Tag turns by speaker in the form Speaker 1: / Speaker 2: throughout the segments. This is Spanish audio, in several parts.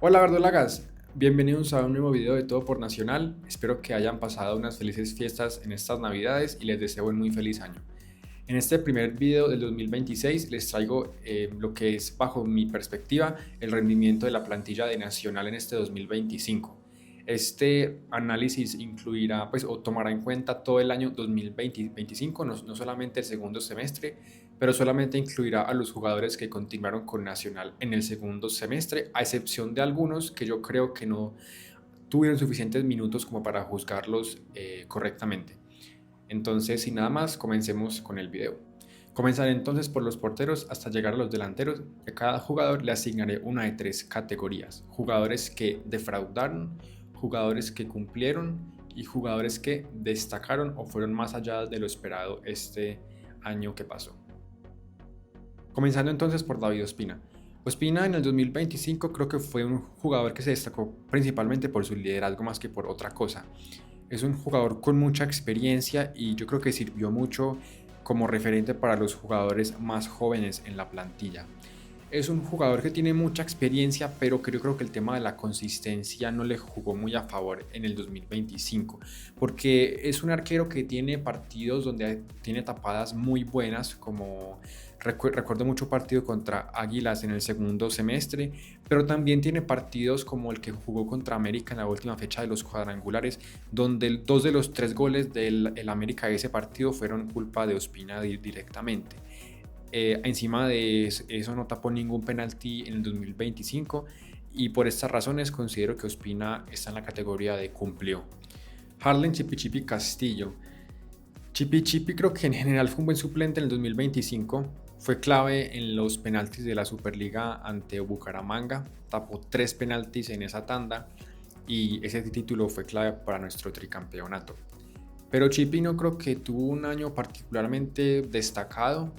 Speaker 1: Hola verdolagas, bienvenidos a un nuevo video de Todo por Nacional. Espero que hayan pasado unas felices fiestas en estas navidades y les deseo un muy feliz año. En este primer video del 2026 les traigo lo que es, bajo mi perspectiva, el rendimiento de la plantilla de Nacional en este 2025. Este análisis incluirá, pues, o tomará en cuenta todo el año 2025, no solamente el segundo semestre, pero solamente incluirá a los jugadores que continuaron con Nacional en el segundo semestre, a excepción de algunos que yo creo que no tuvieron suficientes minutos como para juzgarlos correctamente. Entonces, sin nada más, comencemos con el video. Comenzaré entonces por los porteros hasta llegar a los delanteros. A cada jugador le asignaré una de tres categorías: jugadores que defraudaron, jugadores que cumplieron y jugadores que destacaron o fueron más allá de lo esperado este año que pasó. Comenzando entonces por David Ospina. Ospina en el 2025 creo que fue un jugador que se destacó principalmente por su liderazgo más que por otra cosa. Es un jugador con mucha experiencia y yo creo que sirvió mucho como referente para los jugadores más jóvenes en la plantilla. Es un jugador que tiene mucha experiencia, pero que yo creo que el tema de la consistencia no le jugó muy a favor en el 2025, porque es un arquero que tiene partidos donde tiene tapadas muy buenas, como recuerdo mucho partido contra Águilas en el segundo semestre, pero también tiene partidos como el que jugó contra América en la última fecha de los cuadrangulares, donde dos de los tres goles del América de ese partido fueron culpa de Ospina directamente. Encima de eso no tapó ningún penalti en el 2025 y por estas razones considero que Ospina está en la categoría de cumplió. Harlen Chipi Chipi Castillo. Chipi Chipi creo que en general fue un buen suplente en el 2025. Fue clave en los penaltis de la Superliga ante Bucaramanga. Tapó 3 penaltis en esa tanda y ese título fue clave para nuestro tricampeonato. Pero Chipi no creo que tuvo un año particularmente destacado,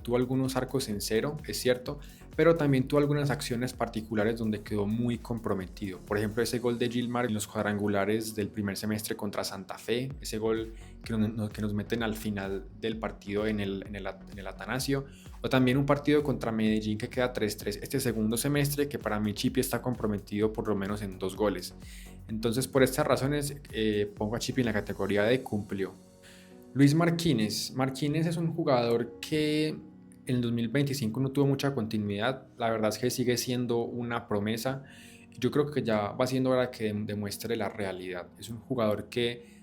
Speaker 1: tuvo algunos arcos en cero, es cierto, pero también tuvo algunas acciones particulares donde quedó muy comprometido. Por ejemplo, ese gol de Gilmar en los cuadrangulares del primer semestre contra Santa Fe, ese gol que nos meten al final del partido en el Atanasio, o también un partido contra Medellín que queda 3-3 este segundo semestre, que para mí Chipi está comprometido por lo menos en 2 goles. Entonces, por estas razones, pongo a Chipi en la categoría de cumplió. Luis Marquínez. Marquínez es un jugador que en el 2025 no tuvo mucha continuidad. La verdad es que sigue siendo una promesa. Yo creo que ya va siendo hora que demuestre la realidad. Es un jugador que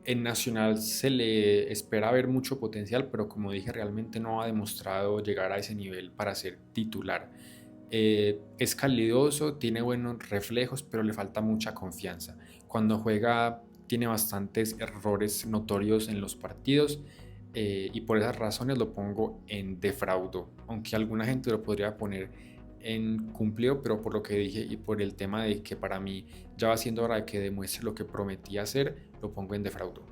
Speaker 1: en Nacional se le espera ver mucho potencial, pero como dije, realmente no ha demostrado llegar a ese nivel para ser titular. Es calidoso, tiene buenos reflejos, pero le falta mucha confianza. Cuando juega tiene bastantes errores notorios en los partidos, y por esas razones lo pongo en defraudo, aunque alguna gente lo podría poner en cumplido, pero por lo que dije y por el tema de que para mí ya va siendo hora de que demuestre lo que prometía hacer, lo pongo en defraudo.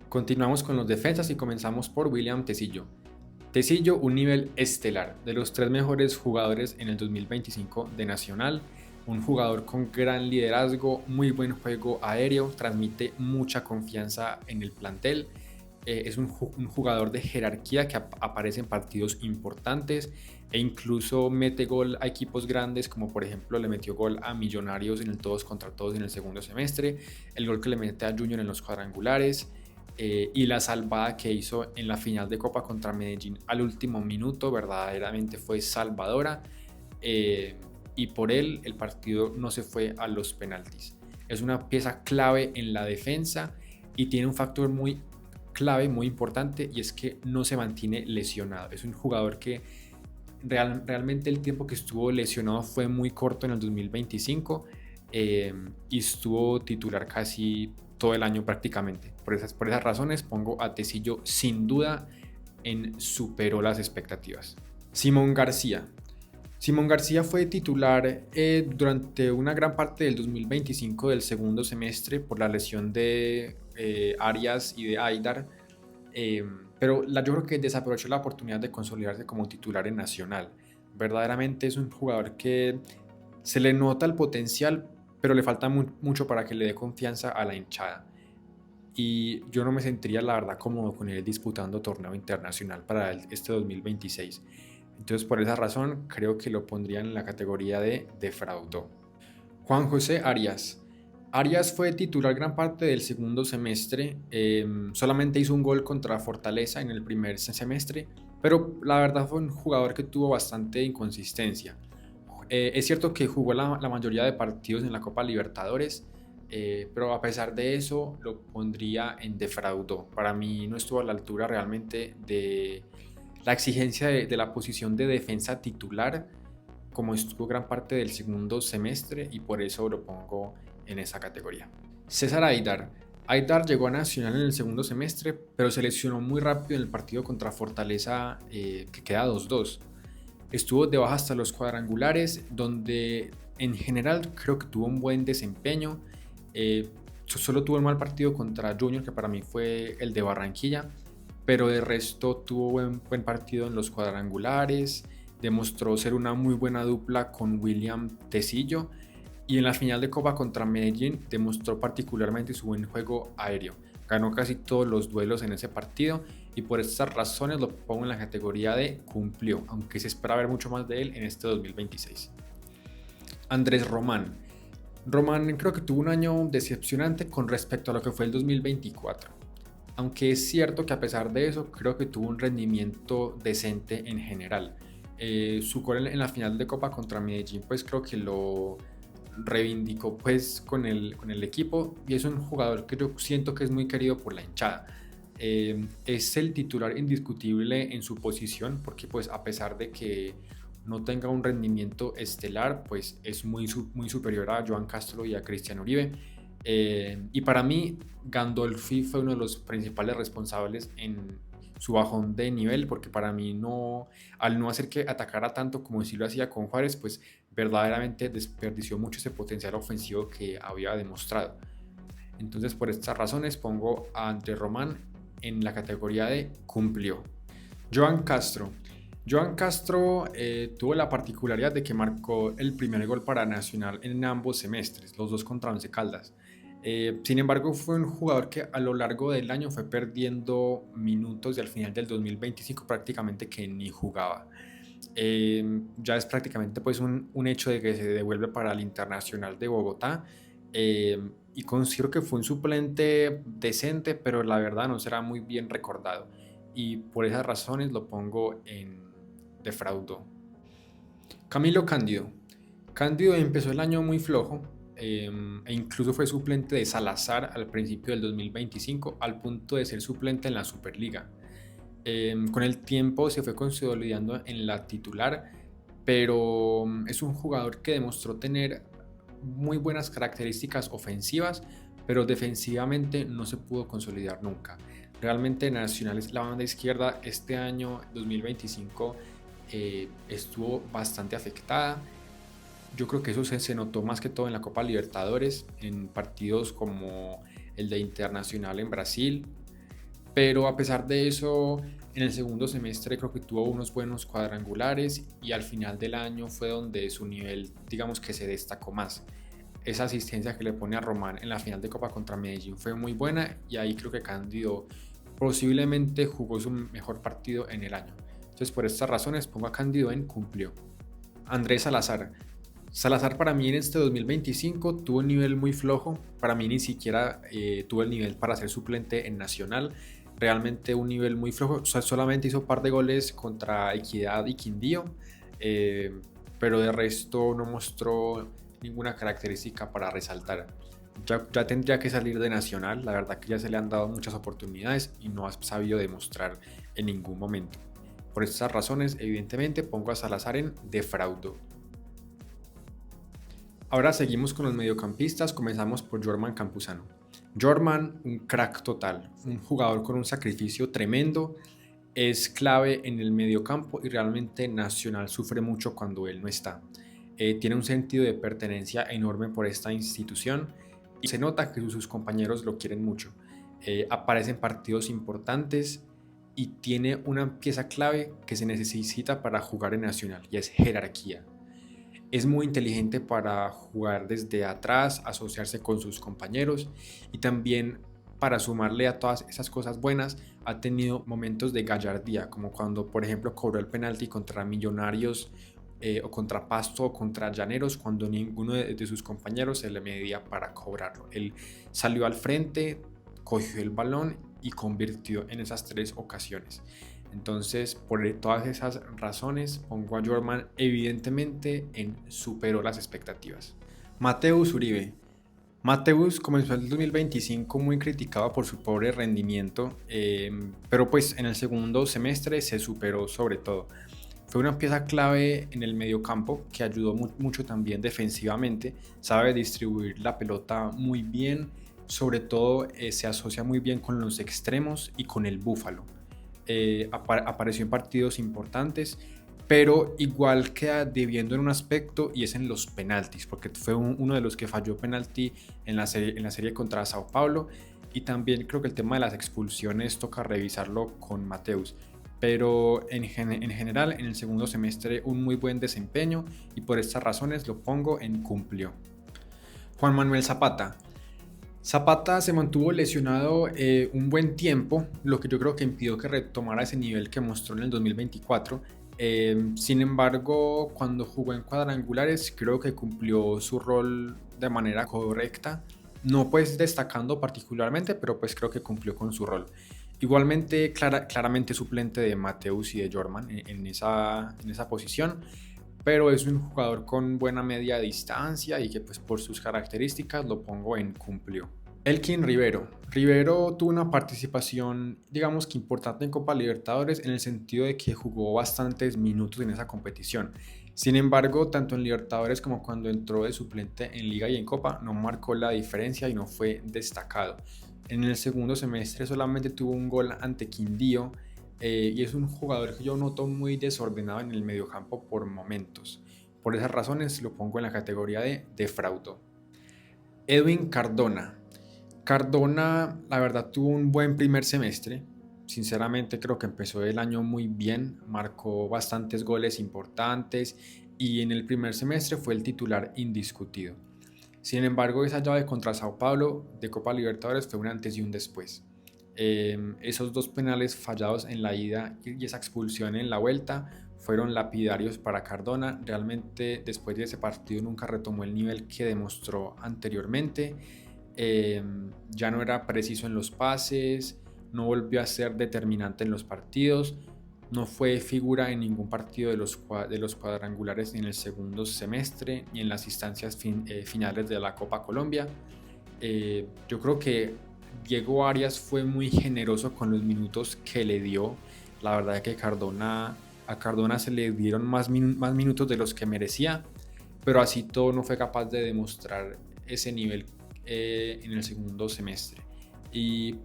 Speaker 1: Continuamos con los defensas y comenzamos por William Tecillo. Tecillo, un nivel estelar, de los 3 mejores jugadores en el 2025 de Nacional, un jugador con gran liderazgo, muy buen juego aéreo, transmite mucha confianza en el plantel, es un jugador de jerarquía que aparece en partidos importantes e incluso mete gol a equipos grandes, como por ejemplo le metió gol a Millonarios en el todos contra todos en el segundo semestre, el gol que le mete a Junior en los cuadrangulares, y la salvada que hizo en la final de Copa contra Medellín al último minuto verdaderamente fue salvadora, y por él el partido no se fue a los penaltis. Es una pieza clave en la defensa y tiene un factor muy clave, muy importante, y es que no se mantiene lesionado. Es un jugador que realmente el tiempo que estuvo lesionado fue muy corto en el 2025, y estuvo titular casi todo el año prácticamente. Por esas razones pongo a Tecillo sin duda en superó las expectativas. Simón García. Simón García fue titular durante una gran parte del 2025 del segundo semestre por la lesión de Arias y de Aidar, pero yo creo que desaprovechó la oportunidad de consolidarse como titular en Nacional. Verdaderamente es un jugador que se le nota el potencial, pero le falta mucho para que le dé confianza a la hinchada. Y yo no me sentiría, la verdad, cómodo con él disputando torneo internacional para este 2026. Entonces por esa razón creo que lo pondrían en la categoría de defraudó. Juan José Arias. Arias fue titular gran parte del segundo semestre, solamente hizo un gol contra Fortaleza en el primer semestre, pero la verdad fue un jugador que tuvo bastante inconsistencia. Es cierto que jugó la mayoría de partidos en la Copa Libertadores, pero a pesar de eso lo pondría en defraudó. Para mí no estuvo a la altura realmente de la exigencia de la posición de defensa titular, como estuvo gran parte del segundo semestre, y por eso lo pongo en esa categoría. César Aidar. Aidar llegó a Nacional en el segundo semestre, pero se lesionó muy rápido en el partido contra Fortaleza, que queda 2-2. Estuvo de baja hasta los cuadrangulares, donde en general creo que tuvo un buen desempeño. Solo tuvo un mal partido contra Junior, que para mí fue el de Barranquilla, pero de resto tuvo buen partido en los cuadrangulares, demostró ser una muy buena dupla con William Tecillo, y en la final de Copa contra Medellín demostró particularmente su buen juego aéreo. Ganó casi todos los duelos en ese partido y por estas razones lo pongo en la categoría de cumplió, aunque se espera ver mucho más de él en este 2026. Andrés Román. Román creo que tuvo un año decepcionante con respecto a lo que fue el 2024. Aunque es cierto que a pesar de eso, creo que tuvo un rendimiento decente en general. Su gol en la final de Copa contra Medellín, pues creo que lo reivindicó pues con el equipo, y es un jugador que yo siento que es muy querido por la hinchada. Es el titular indiscutible en su posición, porque pues a pesar de que no tenga un rendimiento estelar, pues es muy superior a Joan Castro y a Cristian Uribe. Y para mí, Gandolfi fue uno de los principales responsables en su bajón de nivel, porque para mí no, al no hacer que atacara tanto como si lo hacía con Juárez, pues verdaderamente desperdició mucho ese potencial ofensivo que había demostrado. Entonces por estas razones pongo a Andrés Román en la categoría de cumplió. Joan Castro. Joan Castro tuvo la particularidad de que marcó el primer gol para Nacional en ambos semestres, los dos contra Once Caldas. Sin embargo, fue un jugador que a lo largo del año fue perdiendo minutos y al final del 2025 prácticamente que ni jugaba. Ya es prácticamente pues un hecho de que se devuelve para el Internacional de Bogotá, y considero que fue un suplente decente, pero la verdad no será muy bien recordado, y por esas razones lo pongo en defraudó. Camilo Cándido. Cándido empezó el año muy flojo, e incluso fue suplente de Salazar al principio del 2025, al punto de ser suplente en la Superliga. Con el tiempo se fue consolidando en la titular, pero es un jugador que demostró tener muy buenas características ofensivas, pero defensivamente no se pudo consolidar nunca. Realmente Nacional, la banda izquierda este año 2025 estuvo bastante afectada. Yo creo que eso se notó más que todo en la Copa Libertadores, en partidos como el de Internacional en Brasil, pero a pesar de eso, en el segundo semestre creo que tuvo unos buenos cuadrangulares, y al final del año fue donde su nivel, digamos que se destacó más. Esa asistencia que le pone a Román en la final de Copa contra Medellín fue muy buena, y ahí creo que Cándido posiblemente jugó su mejor partido en el año. Entonces por estas razones pongo a Cándido en cumplió. Andrés Salazar. Salazar para mí en este 2025 tuvo un nivel muy flojo, para mí ni siquiera tuvo el nivel para ser suplente en Nacional, realmente un nivel muy flojo, o sea, solamente hizo un par de goles contra Equidad y Quindío, pero de resto no mostró ninguna característica para resaltar. Ya tendría que salir de Nacional, la verdad que ya se le han dado muchas oportunidades y no ha sabido demostrar en ningún momento. Por estas razones, evidentemente, pongo a Salazar en defraudó. Ahora seguimos con los mediocampistas, comenzamos por Jorman Campuzano. Jorman, un crack total, un jugador con un sacrificio tremendo, es clave en el mediocampo y realmente Nacional sufre mucho cuando él no está. Tiene un sentido de pertenencia enorme por esta institución y se nota que sus compañeros lo quieren mucho. Aparece en partidos importantes y tiene una pieza clave que se necesita para jugar en Nacional, y es jerarquía. Es muy inteligente para jugar desde atrás, asociarse con sus compañeros, y también para sumarle a todas esas cosas buenas, ha tenido momentos de gallardía, como cuando, por ejemplo, cobró el penalti contra Millonarios o contra Pasto o contra Llaneros, cuando ninguno de sus compañeros se le medía para cobrarlo. Él salió al frente, cogió el balón y convirtió en esas 3 ocasiones. Entonces, por todas esas razones, pongo a Jorman evidentemente en superó las expectativas. Mateus Uribe. Mateus comenzó el 2025 muy criticado por su pobre rendimiento, pero pues en el segundo semestre se superó sobre todo. Fue una pieza clave en el mediocampo que ayudó mucho también defensivamente, sabe distribuir la pelota muy bien, sobre todo se asocia muy bien con los extremos y con el Búfalo. Apareció en partidos importantes, pero igual queda debiendo en un aspecto y es en los penaltis, porque fue uno de los que falló penalti en la serie contra Sao Paulo, y también creo que el tema de las expulsiones toca revisarlo con Mateus. Pero en general en el segundo semestre un muy buen desempeño y por estas razones lo pongo en cumplió. Juan Manuel Zapata. Zapata se mantuvo lesionado un buen tiempo, lo que yo creo que impidió que retomara ese nivel que mostró en el 2024. Sin embargo, cuando jugó en cuadrangulares, creo que cumplió su rol de manera correcta. No pues destacando particularmente, pero pues creo que cumplió con su rol. Igualmente, claramente suplente de Mateus y de Jorman en esa posición, pero es un jugador con buena media distancia y que pues por sus características lo pongo en cumplió. Elkin Rivero. Rivero tuvo una participación, digamos que importante en Copa Libertadores en el sentido de que jugó bastantes minutos en esa competición. Sin embargo, tanto en Libertadores como cuando entró de suplente en Liga y en Copa, no marcó la diferencia y no fue destacado. En el segundo semestre solamente tuvo un gol ante Quindío y es un jugador que yo noto muy desordenado en el mediocampo por momentos. Por esas razones lo pongo en la categoría de defraudó. Edwin Cardona. Cardona, la verdad, tuvo un buen primer semestre. Sinceramente creo que empezó el año muy bien, marcó bastantes goles importantes y en el primer semestre fue el titular indiscutido. Sin embargo, esa llave contra Sao Paulo de Copa Libertadores fue un antes y un después. Esos 2 penales fallados en la ida y esa expulsión en la vuelta fueron lapidarios para Cardona. Realmente después de ese partido nunca retomó el nivel que demostró anteriormente. Ya no era preciso en los pases, no volvió a ser determinante en los partidos, no fue figura en ningún partido de los cuadrangulares ni en el segundo semestre ni en las instancias finales de la Copa Colombia. Yo creo que Diego Arias fue muy generoso con los minutos que le dio. La verdad es que a Cardona se le dieron más minutos de los que merecía, pero así todo no fue capaz de demostrar ese nivel en el segundo semestre. Y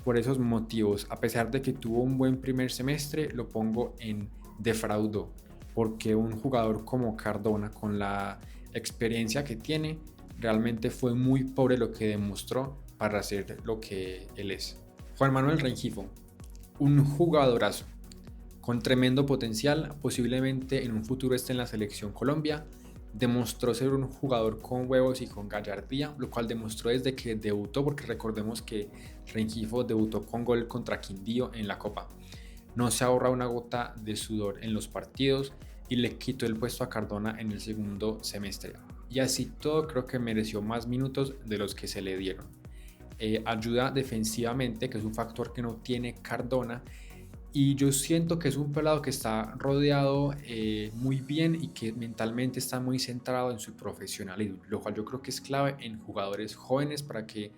Speaker 1: por esos motivos, a pesar de que tuvo un buen primer semestre, lo pongo en defraudó, porque un jugador como Cardona, con la experiencia que tiene, realmente fue muy pobre lo que demostró para ser lo que él es. Juan Manuel Rengifo, un jugadorazo con tremendo potencial, posiblemente en un futuro esté en la selección Colombia. Demostró ser un jugador con huevos y con gallardía, lo cual demostró desde que debutó, porque recordemos que Rengifo debutó con gol contra Quindío en la Copa. No se ahorra una gota de sudor en los partidos y le quitó el puesto a Cardona en el segundo semestre. Y así todo creo que mereció más minutos de los que se le dieron. Ayuda defensivamente, que es un factor que no tiene Cardona, y yo siento que es un pelado que está rodeado muy bien y que mentalmente está muy centrado en su profesionalismo, lo cual yo creo que es clave en jugadores jóvenes para que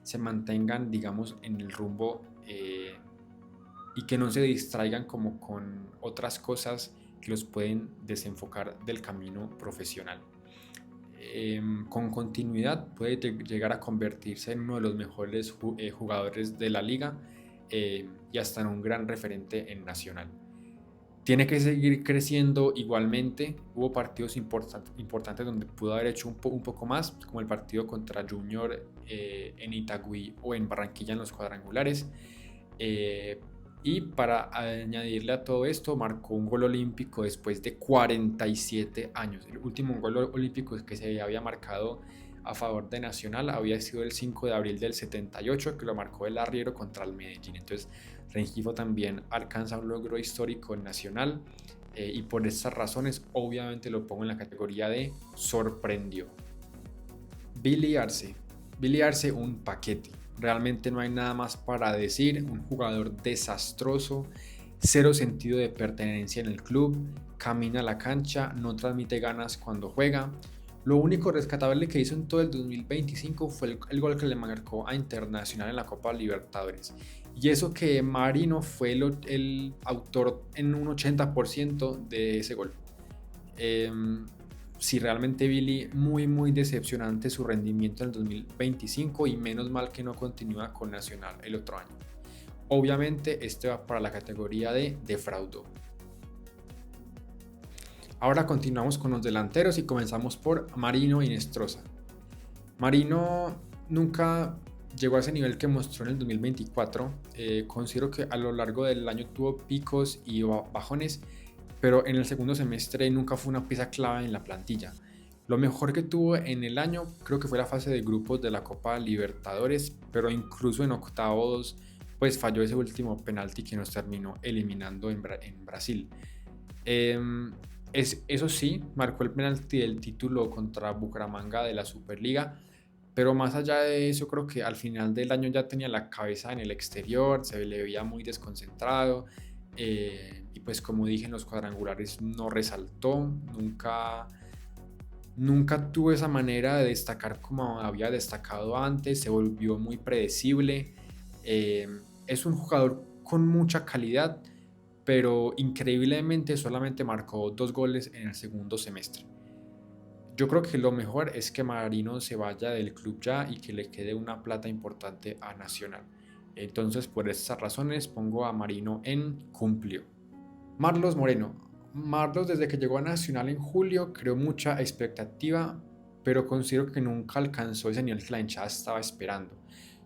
Speaker 1: se mantengan, digamos, en el rumbo y que no se distraigan como con otras cosas que los pueden desenfocar del camino profesional. Con continuidad puede llegar a convertirse en uno de los mejores jugadores de la liga y hasta en un gran referente en Nacional. Tiene que seguir creciendo igualmente. Hubo partidos importantes donde pudo haber hecho un poco más, como el partido contra Junior en Itagüí o en Barranquilla en los cuadrangulares. Y para añadirle a todo esto, marcó un gol olímpico después de 47 años. El último gol olímpico que se había marcado a favor de Nacional había sido el 5 de abril del 78, que lo marcó el arriero contra el Medellín. Entonces Rengifo también alcanza un logro histórico en Nacional, y por estas razones obviamente lo pongo en la categoría de sorprendió. Billy Arce. Billy Arce, un paquete. Realmente no hay nada más para decir. Un jugador desastroso, cero sentido de pertenencia en el club, camina a la cancha, no transmite ganas cuando juega. Lo único rescatable que hizo en todo el 2025 fue el gol que le marcó a Internacional en la Copa Libertadores. Y eso que Marino fue el autor en un 80% de ese gol. Sí, realmente Billy, muy decepcionante su rendimiento en el 2025 y menos mal que no continúa con Nacional el otro año. Obviamente este va para la categoría de defraudó. Ahora continuamos con los delanteros y comenzamos por Marino Hinestrosa. Marino nunca llegó a ese nivel que mostró en el 2024. Considero que a lo largo del año tuvo picos y bajones, pero en el segundo semestre nunca fue una pieza clave en la plantilla. Lo mejor que tuvo en el año creo que fue la fase de grupos de la Copa Libertadores, pero incluso en octavos pues falló ese último penalti que nos terminó eliminando en Brasil. Eso sí, marcó el penalti del título contra Bucaramanga de la Superliga, pero más allá de eso creo que al final del año ya tenía la cabeza en el exterior, se le veía muy desconcentrado, y pues como dije en los cuadrangulares no resaltó, nunca tuvo esa manera de destacar como había destacado antes, se volvió muy predecible. Es un jugador con mucha calidad, pero increíblemente solamente marcó 2 goles en el segundo semestre. Yo creo que lo mejor es que Marino se vaya del club ya y que le quede una plata importante a Nacional. Entonces por estas razones pongo a Marino en cumplió. Marlos Moreno. Marlos desde que llegó a Nacional en julio creó mucha expectativa, pero considero que nunca alcanzó ese nivel que la hinchada estaba esperando.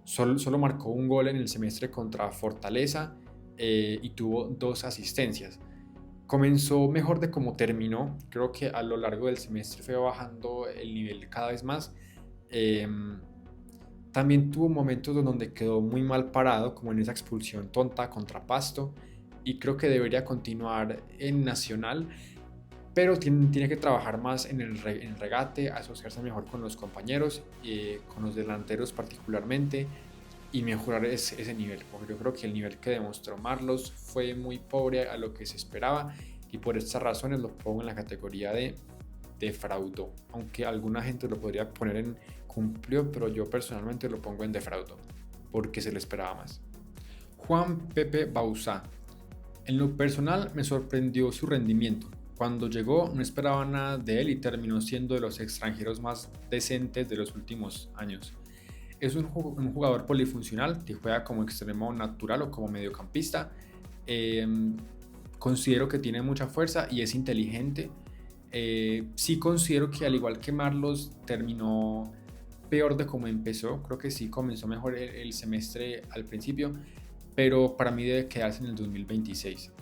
Speaker 1: Solo marcó un gol en el semestre contra Fortaleza, y tuvo 2 asistencias. Comenzó mejor de como terminó, creo que a lo largo del semestre fue bajando el nivel cada vez más. También tuvo momentos donde quedó muy mal parado, como en esa expulsión tonta contra Pasto, y creo que debería continuar en Nacional, pero tiene que trabajar más en el regate, asociarse mejor con los compañeros, con los delanteros particularmente, y mejorar ese nivel, porque yo creo que el nivel que demostró Marlos fue muy pobre a lo que se esperaba, y por estas razones lo pongo en la categoría de defraudó, aunque alguna gente lo podría poner en cumplió, pero yo personalmente lo pongo en defraudó porque se le esperaba más. Juan Pepe Bauzá. En lo personal me sorprendió su rendimiento. Cuando llegó no esperaba nada de él y terminó siendo de los extranjeros más decentes de los últimos años. Es un jugador polifuncional que juega como extremo natural o como mediocampista. Considero que tiene mucha fuerza y es inteligente. Sí considero que al igual que Marlos terminó peor de como empezó. Creo que sí comenzó mejor el semestre al principio, pero para mí debe quedarse en el 2026.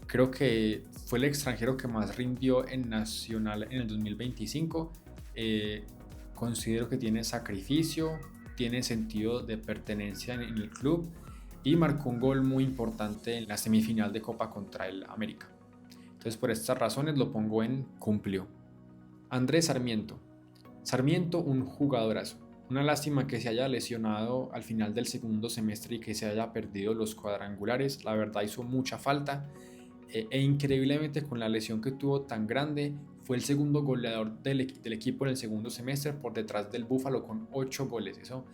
Speaker 1: Creo que fue el extranjero que más rindió en Nacional en el 2025. Considero que tiene sacrificio, tiene sentido de pertenencia en el club y marcó un gol muy importante en la semifinal de Copa contra el América. Entonces por estas razones lo pongo en cumplió. Andrés Sarmiento. Sarmiento, un jugadorazo. Una lástima que se haya lesionado al final del segundo semestre y que se haya perdido los cuadrangulares. La verdad hizo mucha falta. E increíblemente con la lesión que tuvo tan grande, fue el segundo goleador del equipo en el segundo semestre por detrás del Búfalo con 8 goles. Eso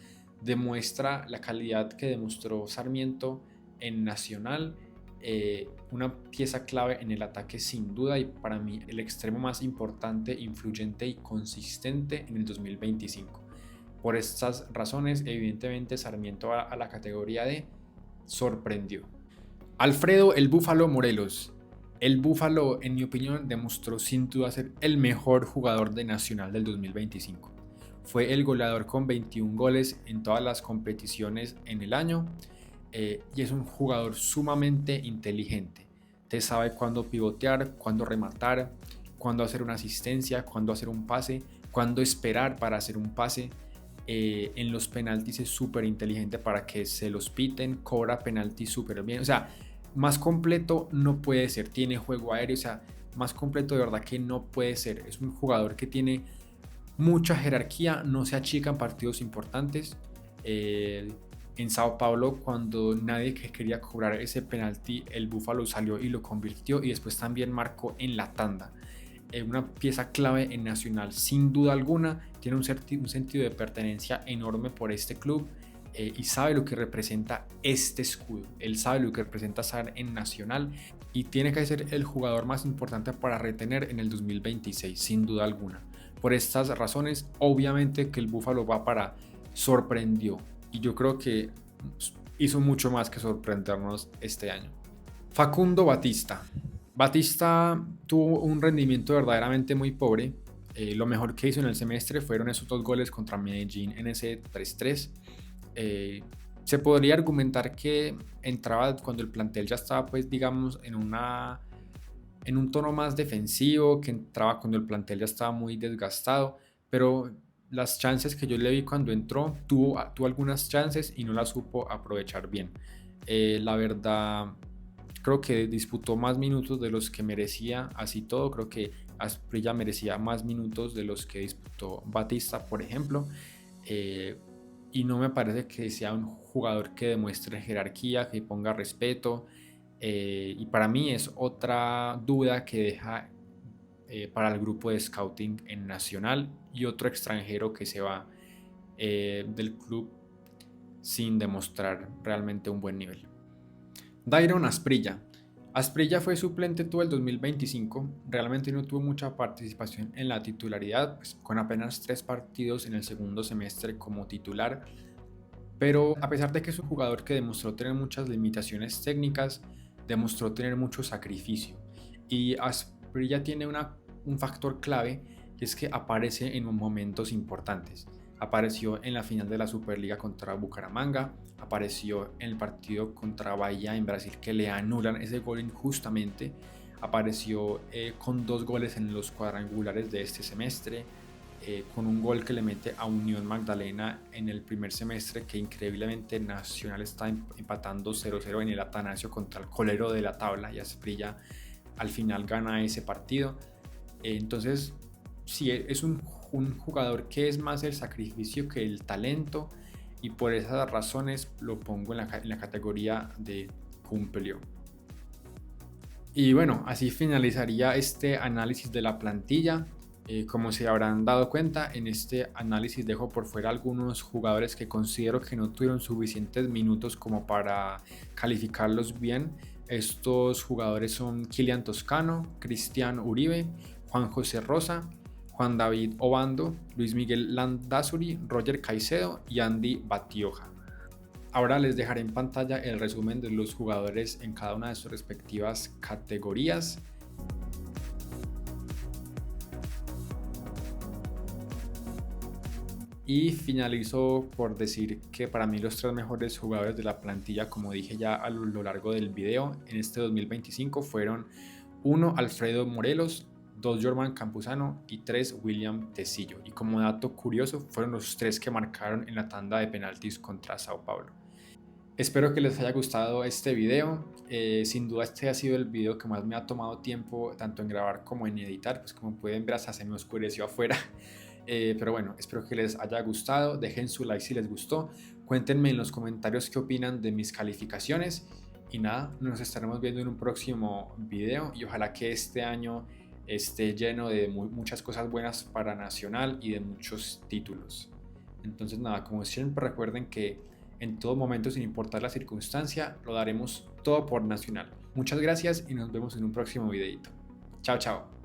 Speaker 1: demuestra la calidad que demostró Sarmiento en Nacional. Una pieza clave en el ataque sin duda y para mí el extremo más importante, influyente y consistente en el 2025. Por estas razones evidentemente Sarmiento va a la categoría de sorprendió. Alfredo el Búfalo Morelos. El Búfalo, en mi opinión, demostró sin duda ser el mejor jugador de Nacional del 2025. Fue el goleador con 21 goles en todas las competiciones en el año, y es un jugador sumamente inteligente. Te sabe cuándo pivotear, cuándo rematar, cuándo hacer una asistencia, cuándo hacer un pase, cuándo esperar para hacer un pase. En los penaltis es súper inteligente para que se los piten, cobra penaltis súper bien. O sea, más completo no puede ser. Tiene juego aéreo, o sea, más completo de verdad que no puede ser. Es un jugador que tiene mucha jerarquía, no se achica en partidos importantes. En Sao Paulo, cuando nadie quería cobrar ese penalti, el Búfalo salió y lo convirtió, y después también marcó en la tanda. Una pieza clave en Nacional, sin duda alguna. Tiene un sentido de pertenencia enorme por este club, y sabe lo que representa este escudo. Él sabe lo que representa estar en Nacional, y tiene que ser el jugador más importante para retener en el 2026, sin duda alguna. Por estas razones, obviamente que el Búfalo va para sorprendió, y yo creo que hizo mucho más que sorprendernos este año. Facundo Batista. Batista tuvo un rendimiento verdaderamente muy pobre. Lo mejor que hizo en el semestre fueron esos 2 goles contra Medellín en ese 3-3. Se podría argumentar que entraba cuando el plantel ya estaba, pues digamos, en un tono más defensivo, que entraba cuando el plantel ya estaba muy desgastado, pero las chances que yo le vi cuando entró, tuvo algunas chances y no las supo aprovechar bien. La verdad, creo que disputó más minutos de los que merecía. Así todo, creo que Asprilla merecía más minutos de los que disputó Batista, por ejemplo. Y no me parece que sea un jugador que demuestre jerarquía, que ponga respeto. Y para mí es otra duda que deja para el grupo de scouting en Nacional, y otro extranjero que se va del club sin demostrar realmente un buen nivel. Dairon Asprilla. Asprilla fue suplente todo el 2025, realmente no tuvo mucha participación en la titularidad, pues con apenas 3 partidos en el segundo semestre como titular, pero a pesar de que es un jugador que demostró tener muchas limitaciones técnicas, demostró tener mucho sacrificio. Y Asprilla tiene un factor clave, y es que aparece en momentos importantes. Apareció en la final de la Superliga contra Bucaramanga, apareció en el partido contra Bahía en Brasil que le anulan ese gol injustamente, apareció con 2 goles en los cuadrangulares de este semestre, con un gol que le mete a Unión Magdalena en el primer semestre, que increíblemente Nacional está empatando 0-0 en el Atanasio contra el colero de la tabla, y Asprilla al final gana ese partido. Entonces sí, es un jugador que es más el sacrificio que el talento, y por esas razones lo pongo en la categoría de cumplió. Y bueno, así finalizaría este análisis de la plantilla. Como se habrán dado cuenta, en este análisis dejo por fuera algunos jugadores que considero que no tuvieron suficientes minutos como para calificarlos bien. Estos jugadores son Kylian Toscano, Cristian Uribe, Juan José Rosa, Juan David Obando, Luis Miguel Landázuri, Roger Caicedo y Andy Batioja. Ahora les dejaré en pantalla el resumen de los jugadores en cada una de sus respectivas categorías. Y finalizo por decir que para mí los 3 mejores jugadores de la plantilla, como dije ya a lo largo del video, en este 2025 fueron 1. Alfredo Morelos, 2. Jorman Campuzano y 3. William Tecillo. Y como dato curioso, fueron los 3 que marcaron en la tanda de penaltis contra Sao Paulo. Espero que les haya gustado este video. Sin duda este ha sido el video que más me ha tomado tiempo, tanto en grabar como en editar. Pues como pueden ver, hasta se me oscureció afuera. Pero bueno, espero que les haya gustado. Dejen su like si les gustó. Cuéntenme en los comentarios qué opinan de mis calificaciones. Y nada, nos estaremos viendo en un próximo video. Y ojalá que este año esté lleno de muchas cosas buenas para Nacional y de muchos títulos. Entonces nada, como siempre, recuerden que en todo momento, sin importar la circunstancia, lo daremos todo por Nacional. Muchas gracias y nos vemos en un próximo videito. Chao, chao.